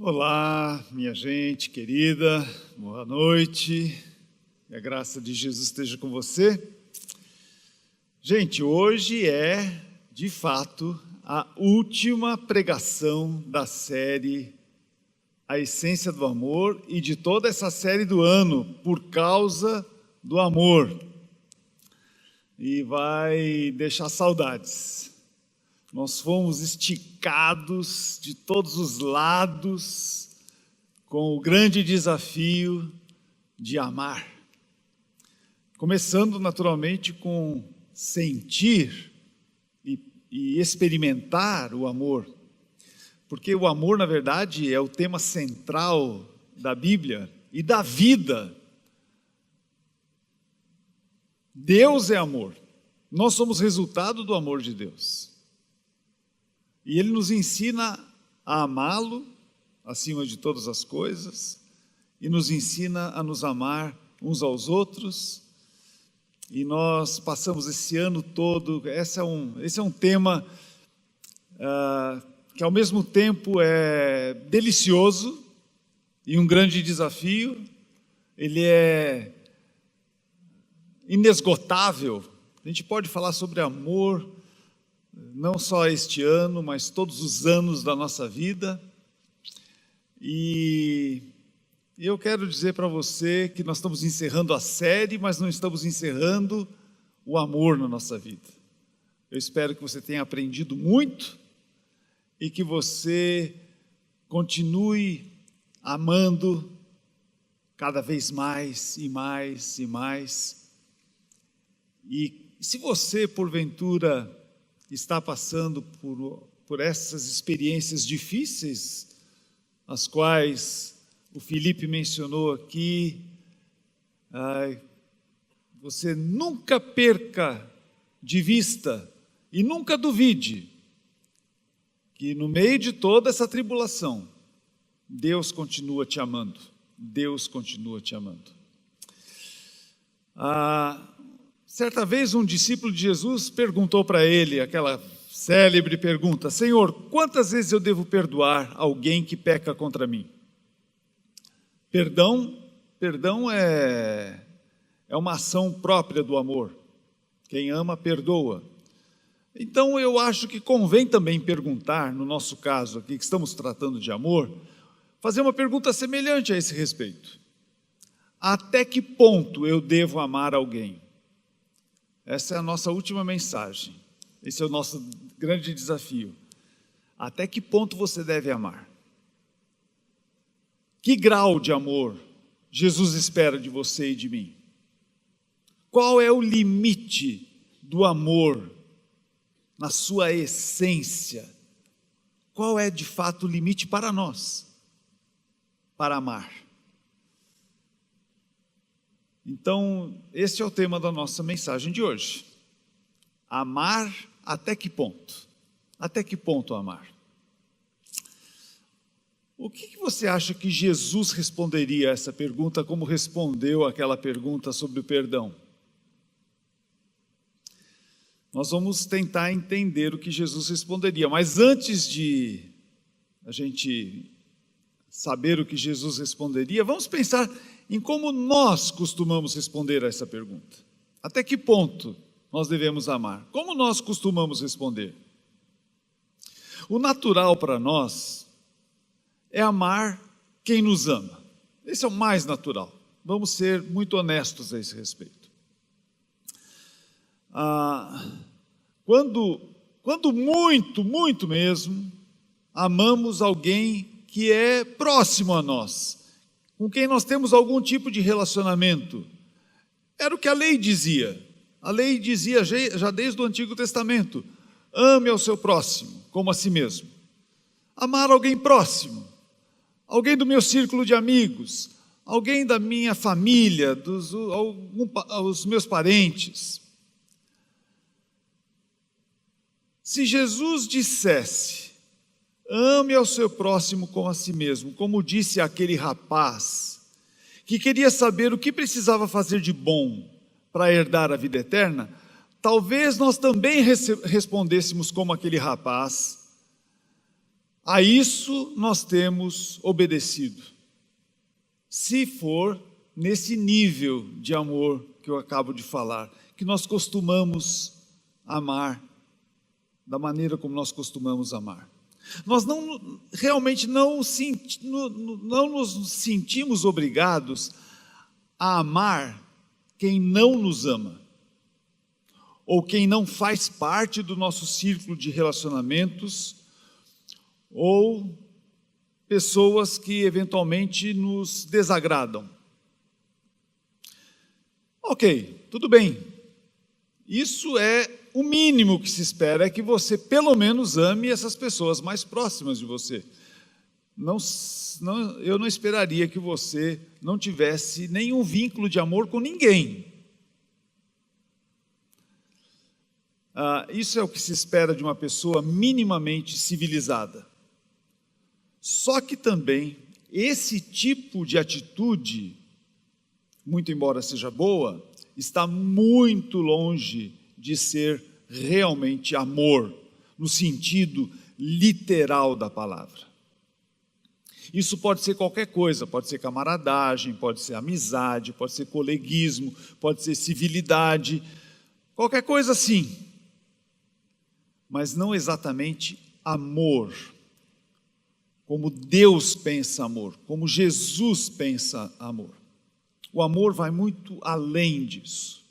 Olá, minha gente querida, boa noite, que a graça de Jesus esteja com você. Gente, hoje é, de fato, a última pregação da série A Essência do Amor e de toda essa série do ano, por causa do amor. E vai deixar saudades. Nós fomos esticados de todos os lados com o grande desafio de amar. Começando naturalmente com sentir e experimentar o amor. Porque o amor, na verdade, é o tema central da Bíblia e da vida. Deus é amor. Nós somos resultado do amor de Deus. E Ele nos ensina a amá-lo acima de todas as coisas e nos ensina a nos amar uns aos outros. E nós passamos esse ano todo, esse é um tema que ao mesmo tempo é delicioso e um grande desafio. Ele é inesgotável. A gente pode falar sobre amor não só este ano, mas todos os anos da nossa vida. E eu quero dizer para você que nós estamos encerrando a série, mas não estamos encerrando o amor na nossa vida. Eu espero que você tenha aprendido muito e que você continue amando cada vez mais e mais e mais. E se você, porventura, está passando por essas experiências difíceis, as quais o Felipe mencionou aqui, você nunca perca de vista e nunca duvide que no meio de toda essa tribulação, Deus continua te amando. Deus continua te amando. Certa vez um discípulo de Jesus perguntou para ele aquela célebre pergunta: Senhor, quantas vezes eu devo perdoar alguém que peca contra mim? Perdão é uma ação própria do amor. Quem ama, perdoa. Então eu acho que convém também perguntar, no nosso caso aqui, que estamos tratando de amor, fazer uma pergunta semelhante a esse respeito. Até que ponto eu devo amar alguém? Essa é a nossa última mensagem. Esse é o nosso grande desafio. Até que ponto você deve amar? Que grau de amor Jesus espera de você e de mim? Qual é o limite do amor na sua essência? Qual é de fato o limite para nós, para amar? Então, esse é o tema da nossa mensagem de hoje. Amar até que ponto? Até que ponto amar? O que você acha que Jesus responderia a essa pergunta, como respondeu aquela pergunta sobre o perdão? Nós vamos tentar entender o que Jesus responderia, mas antes de a gente saber o que Jesus responderia, vamos pensar em como nós costumamos responder a essa pergunta. Até que ponto nós devemos amar? Como nós costumamos responder? O natural para nós é amar quem nos ama. Esse é o mais natural. Vamos ser muito honestos a esse respeito. Quando muito mesmo, amamos alguém que é próximo a nós, com quem nós temos algum tipo de relacionamento. Era o que a lei dizia. A lei dizia já desde o Antigo Testamento: ame ao seu próximo como a si mesmo. Amar alguém próximo, alguém do meu círculo de amigos, alguém da minha família, os meus parentes. Se Jesus dissesse: ame ao seu próximo como a si mesmo, como disse aquele rapaz que queria saber o que precisava fazer de bom para herdar a vida eterna, talvez nós também respondêssemos como aquele rapaz: A isso nós temos obedecido. Se for nesse nível de amor que eu acabo de falar, que nós costumamos amar, da maneira como nós costumamos amar. Nós realmente não nos sentimos obrigados a amar quem não nos ama, ou quem não faz parte do nosso círculo de relacionamentos, ou pessoas que eventualmente nos desagradam. Ok, tudo bem. Isso é o mínimo que se espera, é que você pelo menos ame essas pessoas mais próximas de você. Eu não esperaria que você não tivesse nenhum vínculo de amor com ninguém. Isso é o que se espera de uma pessoa minimamente civilizada. Só que também, esse tipo de atitude, muito embora seja boa, está muito longe de ser realmente amor, no sentido literal da palavra. Isso pode ser qualquer coisa, pode ser camaradagem, pode ser amizade, pode ser coleguismo, pode ser civilidade, qualquer coisa assim. Mas não exatamente amor, como Deus pensa amor, como Jesus pensa amor. O amor vai muito além disso.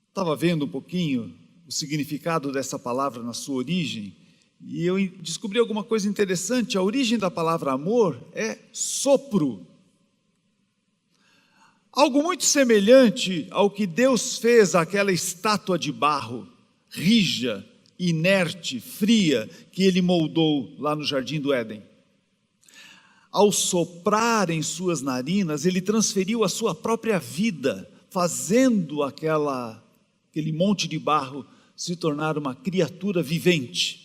Estava vendo um pouquinho o significado dessa palavra na sua origem, e eu descobri alguma coisa interessante. A origem da palavra amor é sopro. Algo muito semelhante ao que Deus fez àquela estátua de barro, rija, inerte, fria, que Ele moldou lá no Jardim do Éden. Ao soprar em suas narinas, Ele transferiu a sua própria vida, fazendo aquele monte de barro se tornar uma criatura vivente.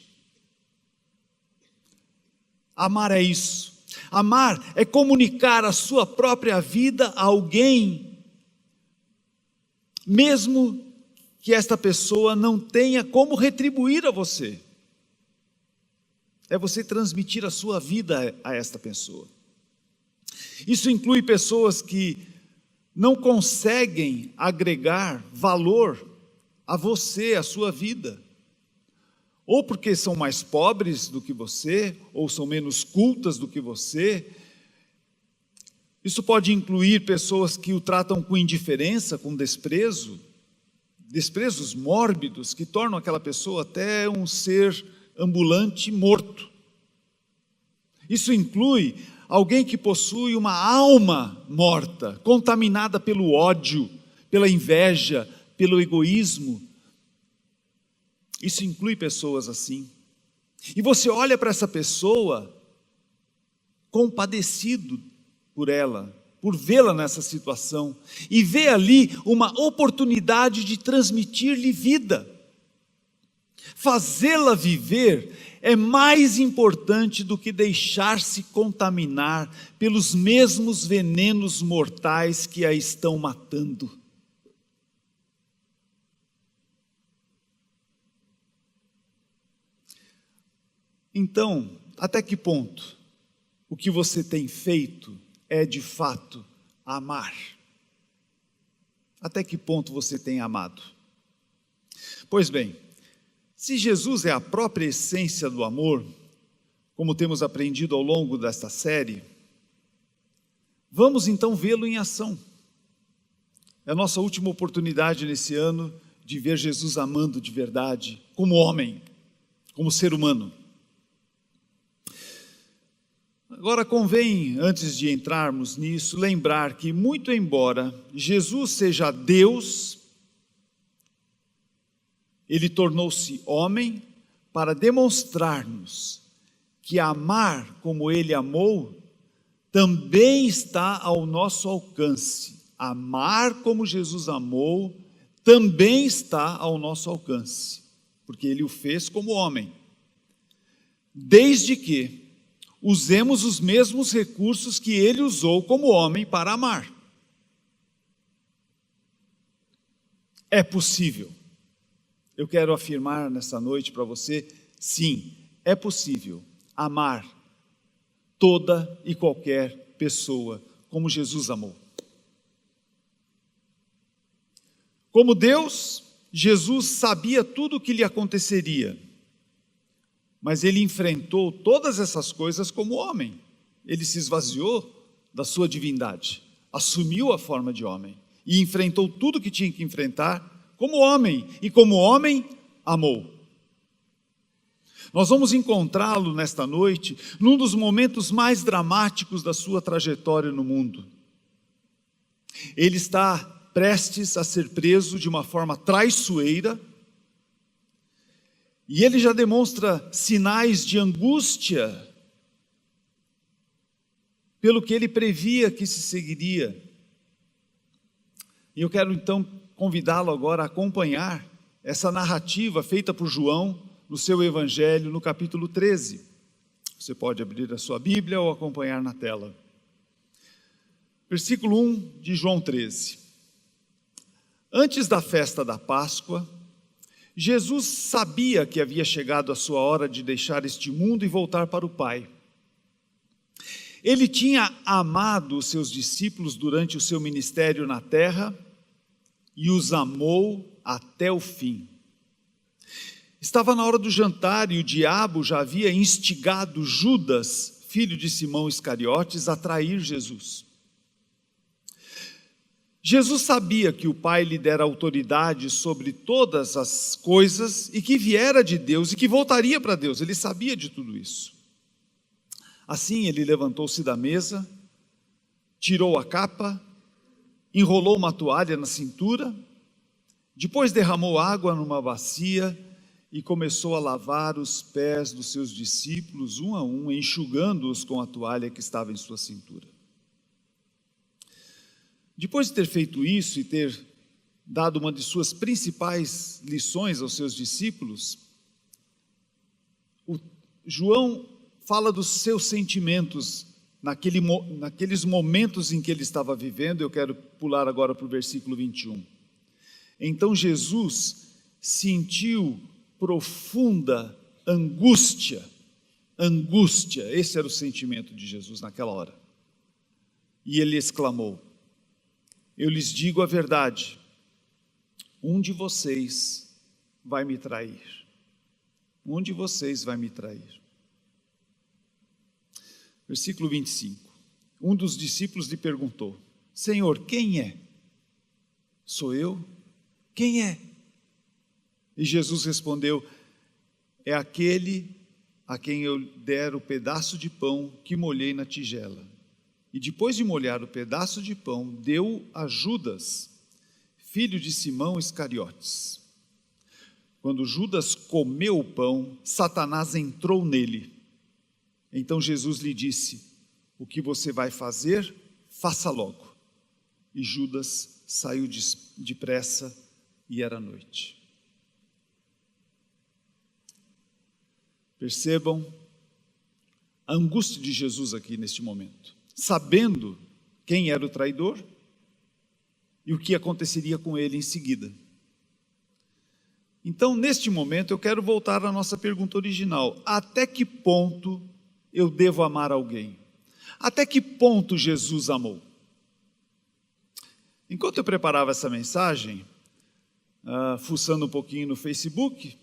Amar é isso. Amar é comunicar a sua própria vida a alguém, mesmo que esta pessoa não tenha como retribuir a você. É você transmitir a sua vida a esta pessoa. Isso inclui pessoas que não conseguem agregar valor a você, a sua vida. Ou porque são mais pobres do que você, ou são menos cultas do que você. Isso pode incluir pessoas que o tratam com indiferença, com desprezo, desprezos mórbidos que tornam aquela pessoa até um ser ambulante morto. Isso inclui alguém que possui uma alma morta, contaminada pelo ódio, pela inveja, pelo egoísmo. Isso inclui pessoas assim. E você olha para essa pessoa compadecido por ela, por vê-la nessa situação, e vê ali uma oportunidade de transmitir-lhe vida. Fazê-la viver é mais importante do que deixar-se contaminar pelos mesmos venenos mortais que a estão matando. Então, até que ponto o que você tem feito é de fato amar? Até que ponto você tem amado? Pois bem, se Jesus é a própria essência do amor, como temos aprendido ao longo desta série, vamos então vê-lo em ação. É a nossa última oportunidade nesse ano de ver Jesus amando de verdade, como homem, como ser humano. Agora convém, antes de entrarmos nisso, lembrar que, muito embora Jesus seja Deus, Ele tornou-se homem para demonstrar-nos que amar como Ele amou também está ao nosso alcance. Amar como Jesus amou também está ao nosso alcance, porque Ele o fez como homem, desde que usemos os mesmos recursos que Ele usou como homem para amar. É possível. Eu quero afirmar nessa noite para você, sim, é possível amar toda e qualquer pessoa como Jesus amou. Como Deus, Jesus sabia tudo o que lhe aconteceria, mas ele enfrentou todas essas coisas como homem. Ele se esvaziou da sua divindade, assumiu a forma de homem e enfrentou tudo o que tinha que enfrentar como homem, e como homem amou. Nós vamos encontrá-lo nesta noite num dos momentos mais dramáticos da sua trajetória no mundo. Ele está prestes a ser preso de uma forma traiçoeira, e ele já demonstra sinais de angústia pelo que ele previa que se seguiria. E eu quero então convidá-lo agora a acompanhar essa narrativa feita por João no seu Evangelho, no capítulo 13. Você pode abrir a sua Bíblia ou acompanhar na tela. Versículo 1 de João 13. Antes da festa da Páscoa, Jesus sabia que havia chegado a sua hora de deixar este mundo e voltar para o Pai. Ele tinha amado os seus discípulos durante o seu ministério na terra e os amou até o fim. Estava na hora do jantar e o diabo já havia instigado Judas, filho de Simão Iscariotes, a trair Jesus. Jesus sabia que o Pai lhe dera autoridade sobre todas as coisas e que viera de Deus e que voltaria para Deus. Ele sabia de tudo isso. Assim ele levantou-se da mesa, tirou a capa, enrolou uma toalha na cintura, depois derramou água numa bacia e começou a lavar os pés dos seus discípulos, um a um, enxugando-os com a toalha que estava em sua cintura. Depois de ter feito isso e ter dado uma de suas principais lições aos seus discípulos, João fala dos seus sentimentos naqueles momentos em que ele estava vivendo. Eu quero pular agora para o versículo 21. Então Jesus sentiu profunda angústia, esse era o sentimento de Jesus naquela hora. E ele exclamou: eu lhes digo a verdade, um de vocês vai me trair. Um de vocês vai me trair. Versículo 25. Um dos discípulos lhe perguntou: Senhor, quem é? Sou eu? Quem é? E Jesus respondeu: é aquele a quem eu der o pedaço de pão que molhei na tigela. E depois de molhar o pedaço de pão, deu a Judas, filho de Simão Iscariotes. Quando Judas comeu o pão, Satanás entrou nele. Então Jesus lhe disse: o que você vai fazer, faça logo. E Judas saiu depressa e era noite. Percebam a angústia de Jesus aqui neste momento, sabendo quem era o traidor e o que aconteceria com ele em seguida. Então, neste momento, eu quero voltar à nossa pergunta original: até que ponto eu devo amar alguém? Até que ponto Jesus amou? Enquanto eu preparava essa mensagem, fuçando um pouquinho no Facebook,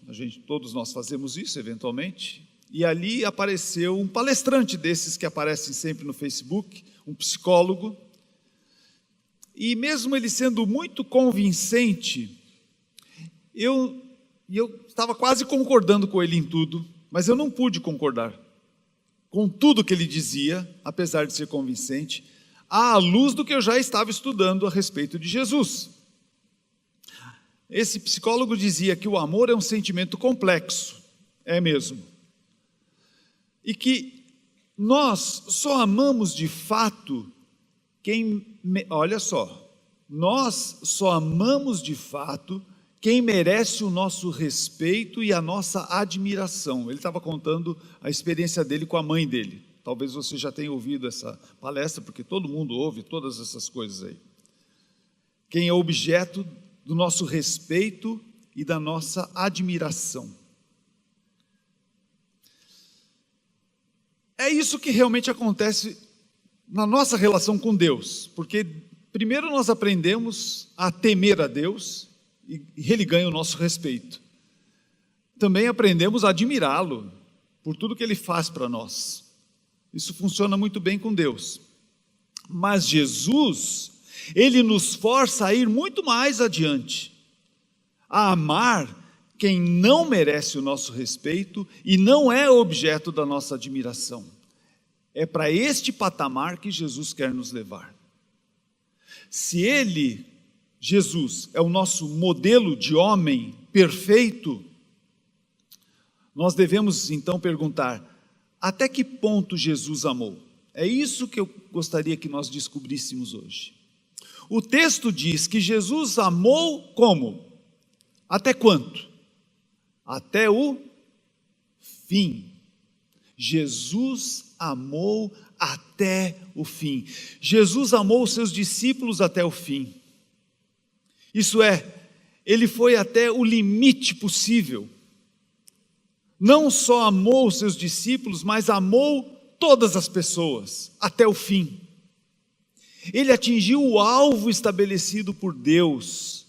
todos nós fazemos isso eventualmente, e ali apareceu um palestrante desses que aparecem sempre no Facebook, um psicólogo, e mesmo ele sendo muito convincente, eu estava quase concordando com ele em tudo, mas eu não pude concordar com tudo que ele dizia, apesar de ser convincente, à luz do que eu já estava estudando a respeito de Jesus. Esse psicólogo dizia que o amor é um sentimento complexo, é mesmo, e que nós só amamos de fato nós só amamos de fato quem merece o nosso respeito e a nossa admiração. Ele estava contando a experiência dele com a mãe dele. Talvez você já tenha ouvido essa palestra, porque todo mundo ouve todas essas coisas aí. Quem é objeto do nosso respeito e da nossa admiração. é isso que realmente acontece na nossa relação com Deus, porque primeiro nós aprendemos a temer a Deus e Ele ganha o nosso respeito. Também aprendemos a admirá-lo por tudo que Ele faz para nós. Isso funciona muito bem com Deus. Mas Jesus, Ele nos força a ir muito mais adiante, a amar quem não merece o nosso respeito e não é objeto da nossa admiração. É para este patamar que Jesus quer nos levar. Se Ele, Jesus, é o nosso modelo de homem perfeito, nós devemos então perguntar: até que ponto Jesus amou? É isso que eu gostaria que nós descobríssemos hoje. O texto diz que Jesus amou como? Até quanto? Até o fim. Jesus amou até o fim. Jesus amou os seus discípulos até o fim. Isso é, Ele foi até o limite possível. Não só amou os seus discípulos, mas amou todas as pessoas até o fim. Ele atingiu o alvo estabelecido por Deus.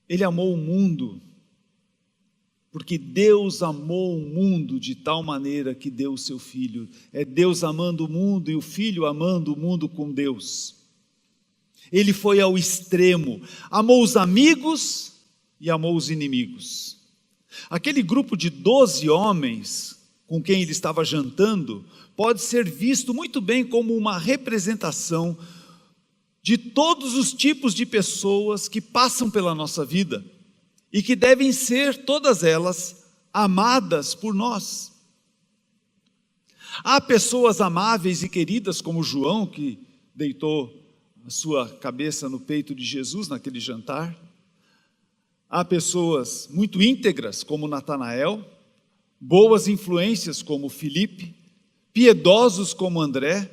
Ele amou o mundo, porque Deus amou o mundo de tal maneira que deu o seu Filho. É Deus amando o mundo e o Filho amando o mundo com Deus. Ele foi ao extremo, amou os amigos e amou os inimigos. Aquele grupo de 12 homens com quem ele estava jantando pode ser visto muito bem como uma representação de todos os tipos de pessoas que passam pela nossa vida e que devem ser, todas elas, amadas por nós. Há pessoas amáveis e queridas como João, que deitou a sua cabeça no peito de Jesus naquele jantar. Há pessoas muito íntegras como Natanael, boas influências como Filipe, piedosos como André,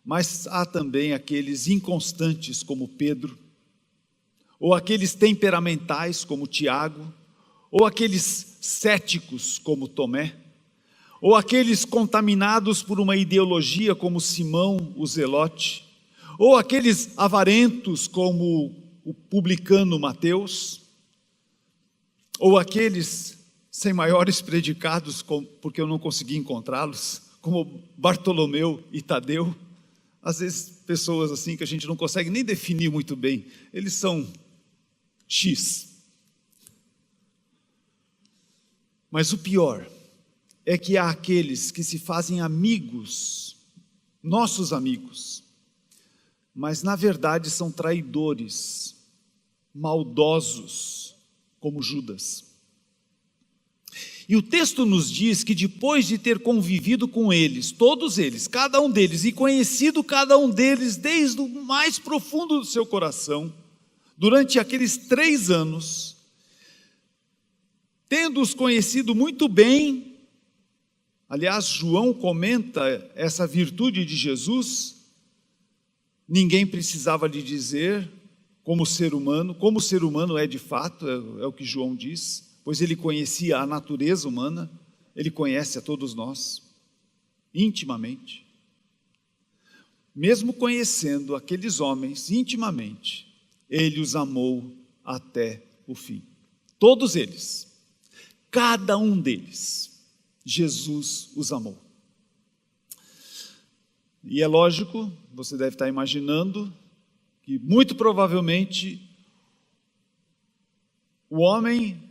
mas há também aqueles inconstantes como Pedro, ou aqueles temperamentais como Tiago, ou aqueles céticos como Tomé, ou aqueles contaminados por uma ideologia como Simão, o Zelote, ou aqueles avarentos como o publicano Mateus, ou aqueles sem maiores predicados, porque eu não consegui encontrá-los, como Bartolomeu e Tadeu. Às vezes pessoas assim que a gente não consegue nem definir muito bem, eles são X. Mas o pior é que há aqueles que se fazem amigos, nossos amigos, mas na verdade são traidores, maldosos, como Judas. E o texto nos diz que depois de ter convivido com eles, todos eles, cada um deles, e conhecido cada um deles desde o mais profundo do seu coração, durante aqueles 3 anos, tendo-os conhecido muito bem, aliás, João comenta essa virtude de Jesus, ninguém precisava lhe dizer como ser humano é de fato, é o que João diz, pois ele conhecia a natureza humana, ele conhece a todos nós, intimamente. Mesmo conhecendo aqueles homens intimamente, ele os amou até o fim. Todos eles, cada um deles, Jesus os amou. E é lógico, você deve estar imaginando, que muito provavelmente o homem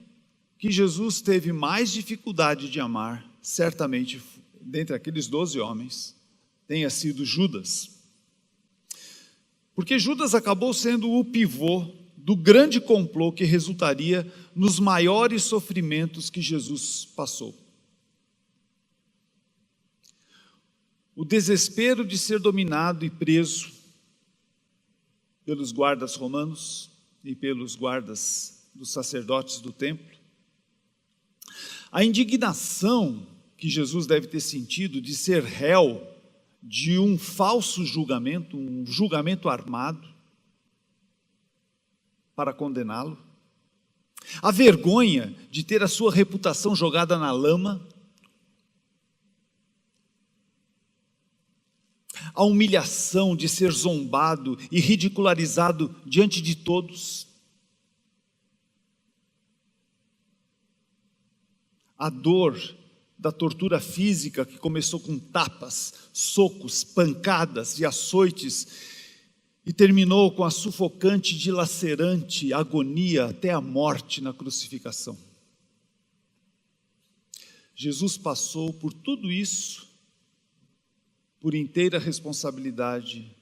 que Jesus teve mais dificuldade de amar, certamente, dentre aqueles 12 homens, tenha sido Judas. Porque Judas acabou sendo o pivô do grande complô que resultaria nos maiores sofrimentos que Jesus passou. O desespero de ser dominado e preso pelos guardas romanos e pelos guardas dos sacerdotes do templo. A indignação que Jesus deve ter sentido de ser réu de um falso julgamento, um julgamento armado para condená-lo. A vergonha de ter a sua reputação jogada na lama. a humilhação de ser zombado e ridicularizado diante de todos, a dor da tortura física que começou com tapas, socos, pancadas e açoites e terminou com a sufocante, dilacerante agonia até a morte na crucificação. Jesus passou por tudo isso por inteira responsabilidade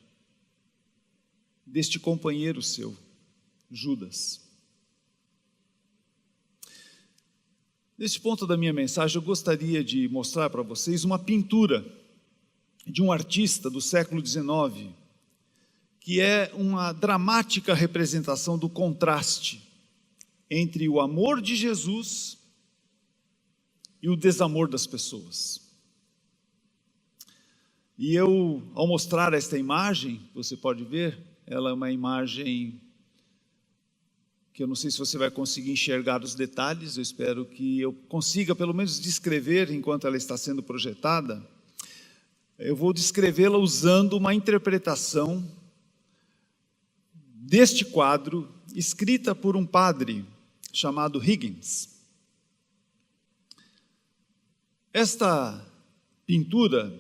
deste companheiro seu, Judas. Neste ponto da minha mensagem, eu gostaria de mostrar para vocês uma pintura de um artista do século XIX, que é uma dramática representação do contraste entre o amor de Jesus e o desamor das pessoas. E eu, ao mostrar esta imagem, você pode ver, ela é uma imagem que eu não sei se você vai conseguir enxergar os detalhes, eu espero que eu consiga pelo menos descrever enquanto ela está sendo projetada. Eu vou descrevê-la usando uma interpretação deste quadro, escrita por um padre chamado Higgins. Esta pintura,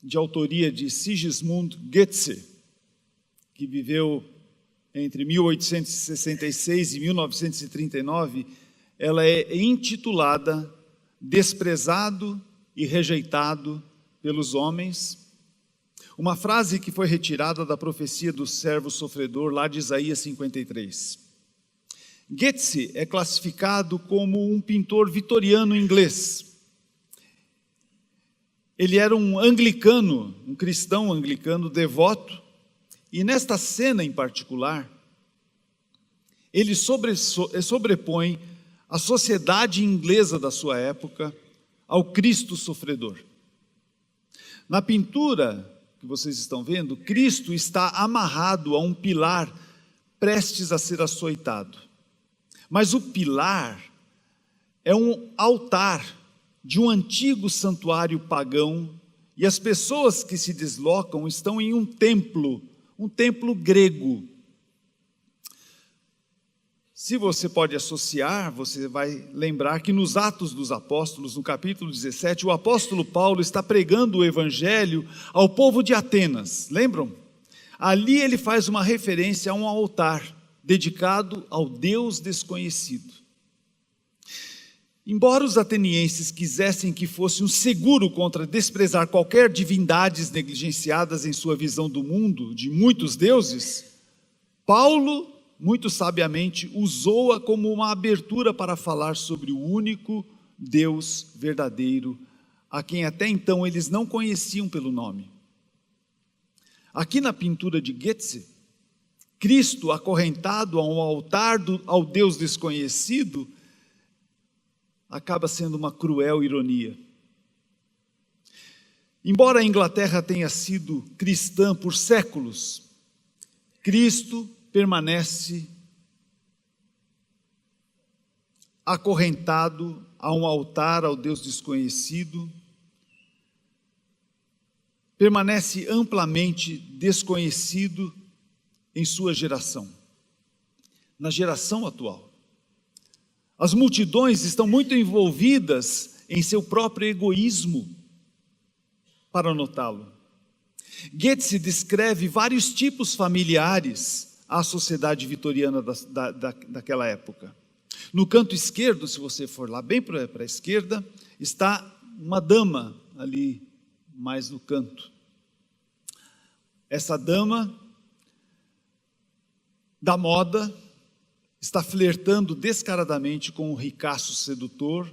de autoria de Sigismund Goetze, que viveu entre 1866 e 1939, ela é intitulada Desprezado e Rejeitado pelos Homens, uma frase que foi retirada da profecia do servo sofredor lá de Isaías 53. Goetze é classificado como um pintor vitoriano inglês. Ele era um anglicano, um cristão anglicano devoto, e nesta cena em particular, ele sobrepõe a sociedade inglesa da sua época ao Cristo sofredor. Na pintura que vocês estão vendo, Cristo está amarrado a um pilar prestes a ser açoitado. Mas o pilar é um altar de um antigo santuário pagão, e as pessoas que se deslocam estão em um templo grego. Se você pode associar, você vai lembrar que nos Atos dos Apóstolos, no capítulo 17, o apóstolo Paulo está pregando o evangelho ao povo de Atenas, lembram? Ali ele faz uma referência a um altar dedicado ao Deus desconhecido. Embora os atenienses quisessem que fosse um seguro contra desprezar qualquer divindades negligenciadas em sua visão do mundo, de muitos deuses, Paulo, muito sabiamente, usou-a como uma abertura para falar sobre o único Deus verdadeiro, a quem até então eles não conheciam pelo nome. Aqui na pintura de Goetze, Cristo acorrentado a um altar ao Deus desconhecido, acaba sendo uma cruel ironia. Embora a Inglaterra tenha sido cristã por séculos, Cristo permanece acorrentado a um altar ao Deus desconhecido, permanece amplamente desconhecido em sua geração, na geração atual. As multidões estão muito envolvidas em seu próprio egoísmo para notá-lo. Goetze descreve vários tipos familiares à sociedade vitoriana daquela época. No canto esquerdo, se você for lá bem para a esquerda, está uma dama ali, mais no canto. Essa dama da moda está flertando descaradamente com o ricaço sedutor,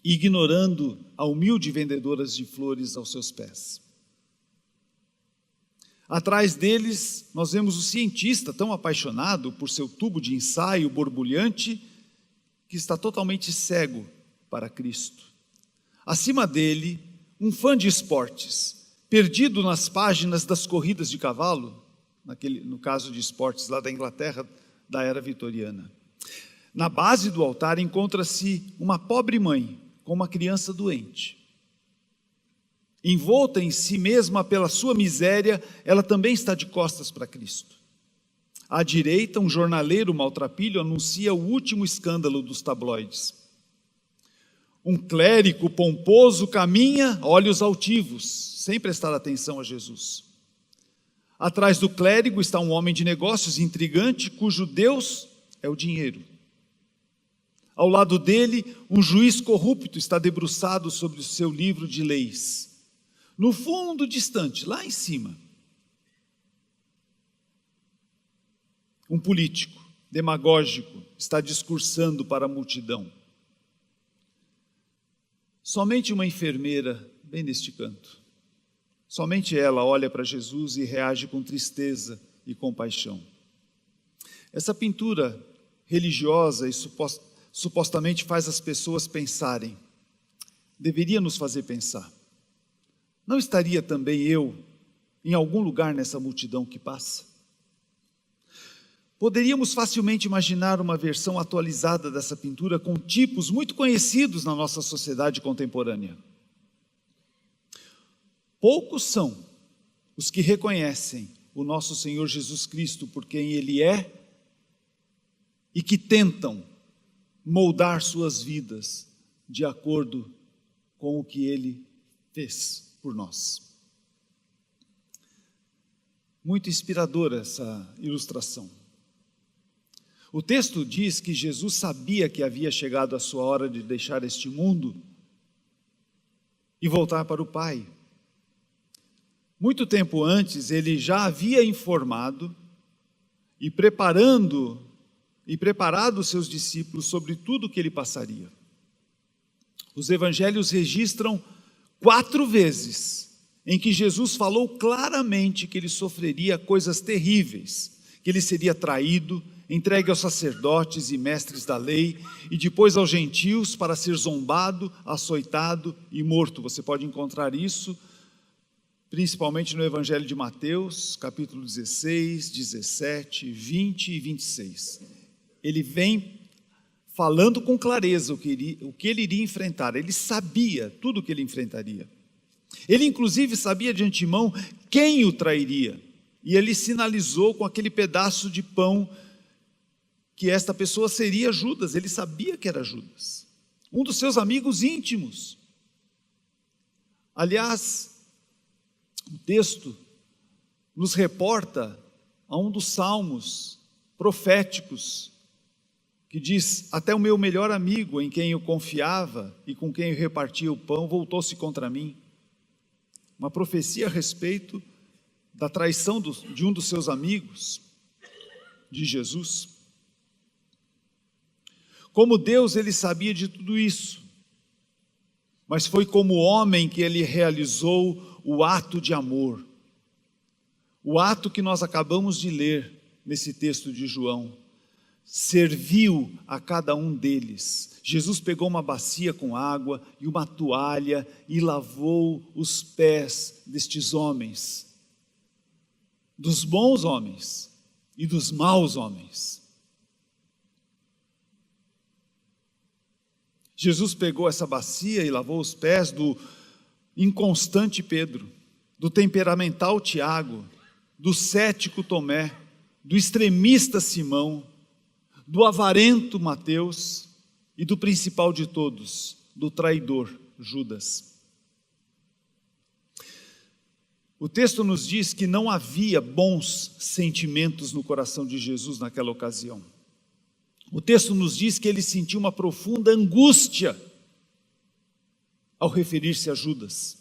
ignorando a humilde vendedora de flores aos seus pés. Atrás deles, nós vemos o cientista tão apaixonado por seu tubo de ensaio borbulhante, que está totalmente cego para Cristo. Acima dele, um fã de esportes, perdido nas páginas das corridas de cavalo, no caso de esportes lá da Inglaterra, da era vitoriana. Na base do altar encontra-se uma pobre mãe com uma criança doente. envolta em si mesma pela sua miséria, ela também está de costas para Cristo. À direita, um jornaleiro maltrapilho anuncia o último escândalo dos tabloides. Um clérigo pomposo caminha, olhos altivos, sem prestar atenção a Jesus. Atrás do clérigo está um homem de negócios intrigante, cujo Deus é o dinheiro. Ao lado dele, um juiz corrupto está debruçado sobre o seu livro de leis. No fundo distante, lá em cima, um político demagógico está discursando para a multidão. Somente uma enfermeira, bem neste canto, somente ela olha para Jesus e reage com tristeza e compaixão. Essa pintura religiosa e supostamente faz as pessoas pensarem, deveria nos fazer pensar. Não estaria também eu em algum lugar nessa multidão que passa? Poderíamos facilmente imaginar uma versão atualizada dessa pintura com tipos muito conhecidos na nossa sociedade contemporânea. Poucos são os que reconhecem o nosso Senhor Jesus Cristo por quem Ele é e que tentam moldar suas vidas de acordo com o que Ele fez por nós. Muito inspiradora essa ilustração. O texto diz que Jesus sabia que havia chegado a sua hora de deixar este mundo e voltar para o Pai. Muito tempo antes, ele já havia informado e preparado os seus discípulos sobre tudo o que ele passaria. Os evangelhos registram 4 vezes em que Jesus falou claramente que ele sofreria coisas terríveis, que ele seria traído, entregue aos sacerdotes e mestres da lei, e depois aos gentios para ser zombado, açoitado e morto. Você pode encontrar isso principalmente no Evangelho de Mateus, capítulo 16, 17, 20 e 26. Ele vem falando com clareza o que ele iria enfrentar. Ele sabia tudo o que ele enfrentaria. Ele inclusive sabia de antemão quem o trairia, e ele sinalizou com aquele pedaço de pão que esta pessoa seria Judas. Ele sabia que era Judas, um dos seus amigos íntimos. Aliás, o texto nos reporta a um dos salmos proféticos, que diz: até o meu melhor amigo, em quem eu confiava e com quem eu repartia o pão, voltou-se contra mim. Uma profecia a respeito da traição de um dos seus amigos, de Jesus. Como Deus, ele sabia de tudo isso, mas foi como homem que ele realizou o ato de amor, o ato que nós acabamos de ler nesse texto de João. Serviu a cada um deles. Jesus pegou uma bacia com água e uma toalha e lavou os pés destes homens, dos bons homens e dos maus homens. Jesus pegou essa bacia e lavou os pés do inconstante Pedro, do temperamental Tiago, do cético Tomé, do extremista Simão, do avarento Mateus e do principal de todos, do traidor Judas. O texto nos diz que não havia bons sentimentos no coração de Jesus naquela ocasião. O texto nos diz que ele sentiu uma profunda angústia ao referir-se a Judas.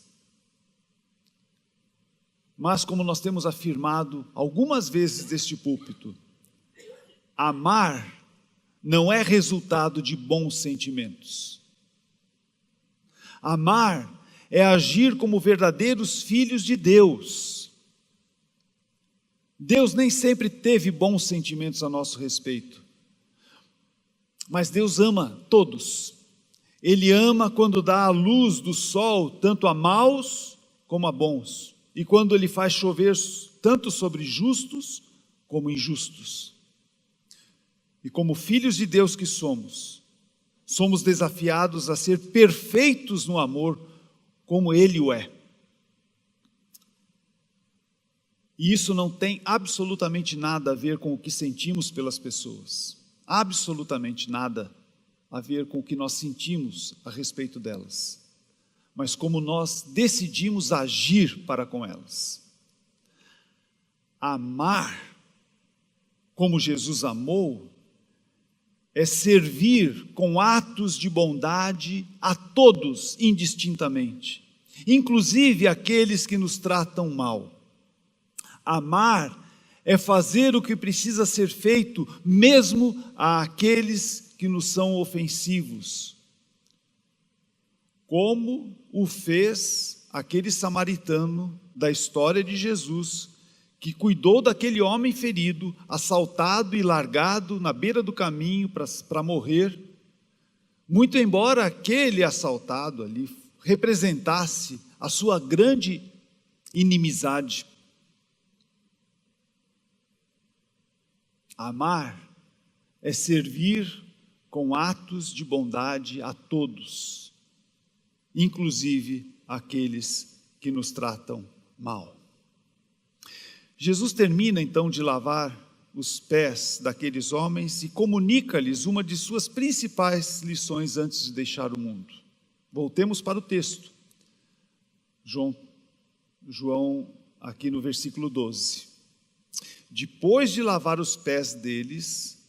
Mas, como nós temos afirmado algumas vezes deste púlpito, amar não é resultado de bons sentimentos. Amar é agir como verdadeiros filhos de Deus. Deus nem sempre teve bons sentimentos a nosso respeito, mas Deus ama todos. Ele ama quando dá a luz do sol tanto a maus como a bons, e quando Ele faz chover tanto sobre justos como injustos. E como filhos de Deus que somos desafiados a ser perfeitos no amor como Ele o é. E isso não tem absolutamente nada a ver com o que sentimos pelas pessoas. Absolutamente nada a ver com o que nós sentimos a respeito delas. Mas como nós decidimos agir para com elas. Amar como Jesus amou é servir com atos de bondade a todos indistintamente, inclusive aqueles que nos tratam mal. Amar é fazer o que precisa ser feito, mesmo àqueles que nos são ofensivos, como o fez aquele samaritano da história de Jesus, que cuidou daquele homem ferido, assaltado e largado na beira do caminho para morrer, muito embora aquele assaltado ali representasse a sua grande inimizade. Amar é servir com atos de bondade a todos, inclusive aqueles que nos tratam mal. Jesus termina então de lavar os pés daqueles homens e comunica-lhes uma de suas principais lições antes de deixar o mundo. Voltemos para o texto. João aqui no versículo 12. Depois de lavar os pés deles,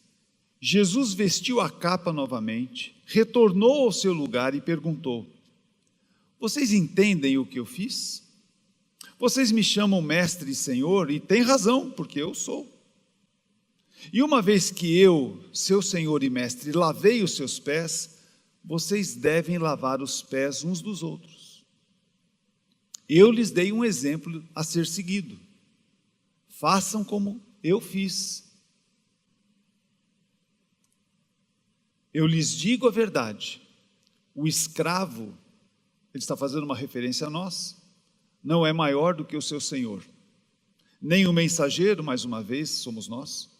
Jesus vestiu a capa novamente, retornou ao seu lugar e perguntou: vocês entendem o que eu fiz? Vocês me chamam mestre e senhor, e têm razão, porque eu sou. E uma vez que eu, seu senhor e mestre, lavei os seus pés, vocês devem lavar os pés uns dos outros. Eu lhes dei um exemplo a ser seguido. Façam como eu fiz. Eu lhes digo a verdade. O escravo, ele está fazendo uma referência a nós, não é maior do que o seu senhor. Nem o mensageiro, mais uma vez, somos nós,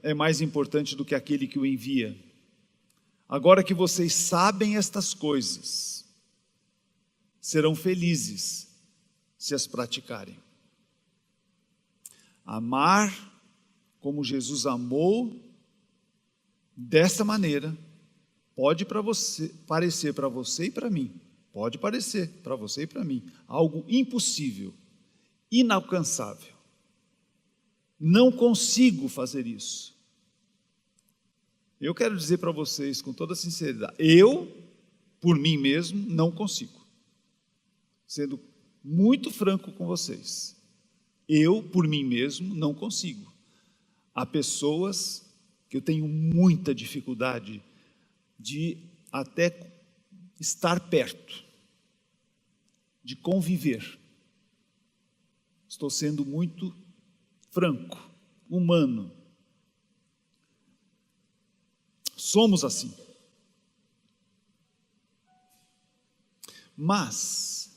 é mais importante do que aquele que o envia. Agora que vocês sabem estas coisas, serão felizes se as praticarem. Amar como Jesus amou, dessa maneira, pode parecer para você e para mim, pode parecer para você e para mim, algo impossível, inalcançável. Não consigo fazer isso. Eu quero dizer para vocês com toda sinceridade, eu, por mim mesmo, não consigo. Sendo muito franco com vocês, eu, por mim mesmo, não consigo. Há pessoas que eu tenho muita dificuldade de até estar perto, de conviver. Estou sendo muito franco, humano. Somos assim. Mas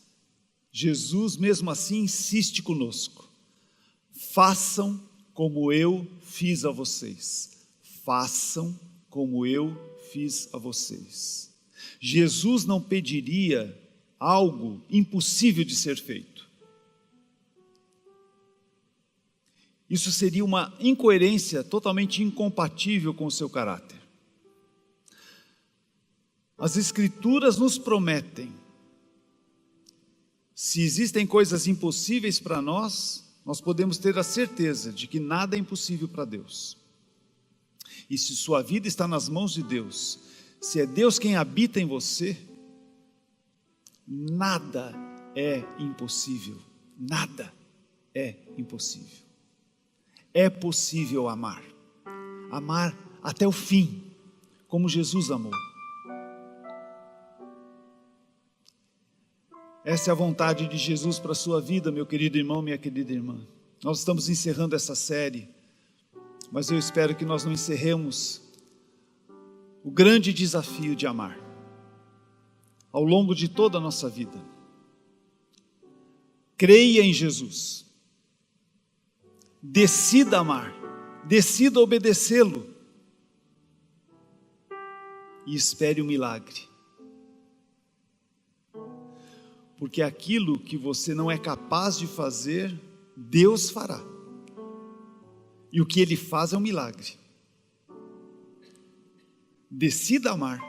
Jesus mesmo assim insiste conosco. Façam como eu fiz a vocês. Façam como eu fiz a vocês. Jesus não pediria algo impossível de ser feito. Isso seria uma incoerência totalmente incompatível com o seu caráter. As Escrituras nos prometem, se existem coisas impossíveis para nós, nós podemos ter a certeza de que nada é impossível para Deus. E se sua vida está nas mãos de Deus, se é Deus quem habita em você, nada é impossível. Nada é impossível. É possível amar. Amar até o fim, como Jesus amou. Essa é a vontade de Jesus para a sua vida, meu querido irmão, minha querida irmã. Nós estamos encerrando essa série, mas eu espero que nós não encerremos o grande desafio de amar ao longo de toda a nossa vida. Creia em Jesus, decida amar, decida obedecê-lo e espere o milagre. porque aquilo que você não é capaz de fazer, Deus fará. E o que Ele faz é um milagre. Decida amar.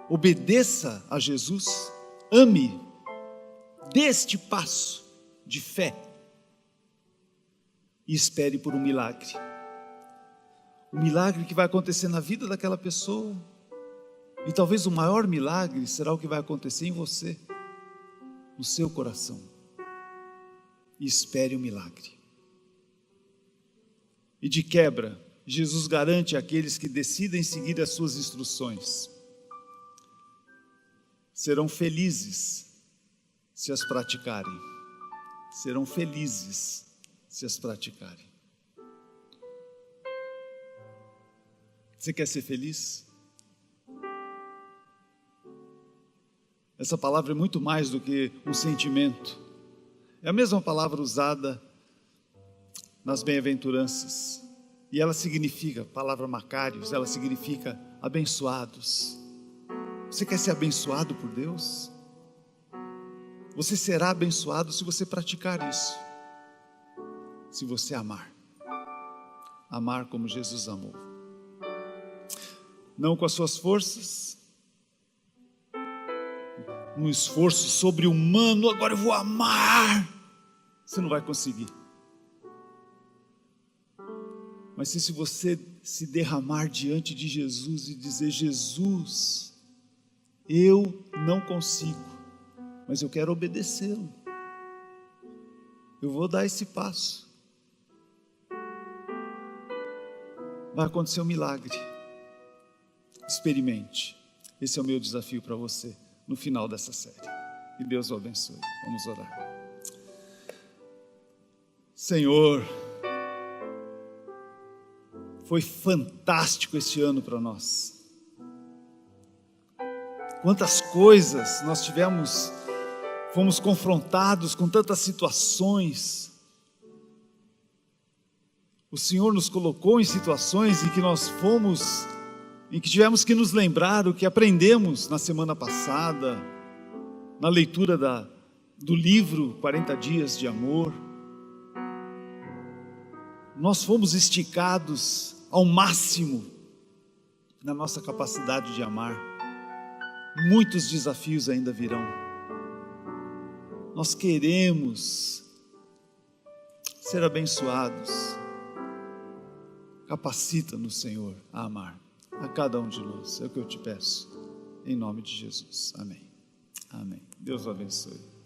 Obedeça a Jesus. Ame. Dê este passo de fé. E espere por um milagre. Um milagre que vai acontecer na vida daquela pessoa. E talvez o maior milagre será o que vai acontecer em você, no seu coração. E espere o milagre. E de quebra, Jesus garante àqueles que decidem seguir as suas instruções: serão felizes se as praticarem. Serão felizes se as praticarem. Você quer ser feliz? Essa palavra é muito mais do que um sentimento. É a mesma palavra usada nas bem-aventuranças. E ela significa, a palavra Macários, ela significa abençoados. Você quer ser abençoado por Deus? Você será abençoado se você praticar isso. Se você amar. Amar como Jesus amou. Não com as suas forças, um esforço sobre-humano, agora eu vou amar. Você não vai conseguir. Mas se você se derramar diante de Jesus e dizer: Jesus, eu não consigo, mas eu quero obedecê-lo. Eu vou dar esse passo. Vai acontecer um milagre. Experimente. Esse é o meu desafio para você no final dessa série. Que Deus o abençoe. Vamos orar. Senhor, foi fantástico este ano para nós. Quantas coisas nós tivemos, fomos confrontados com tantas situações. O Senhor nos colocou em situações em que em que tivemos que nos lembrar o que aprendemos na semana passada, na leitura do livro 40 Dias de Amor. Nós fomos esticados ao máximo na nossa capacidade de amar. Muitos desafios ainda virão. Nós queremos ser abençoados. Capacita-nos, Senhor, a amar a cada um de nós. É o que eu te peço, em nome de Jesus. Amém. Amém. Deus o abençoe.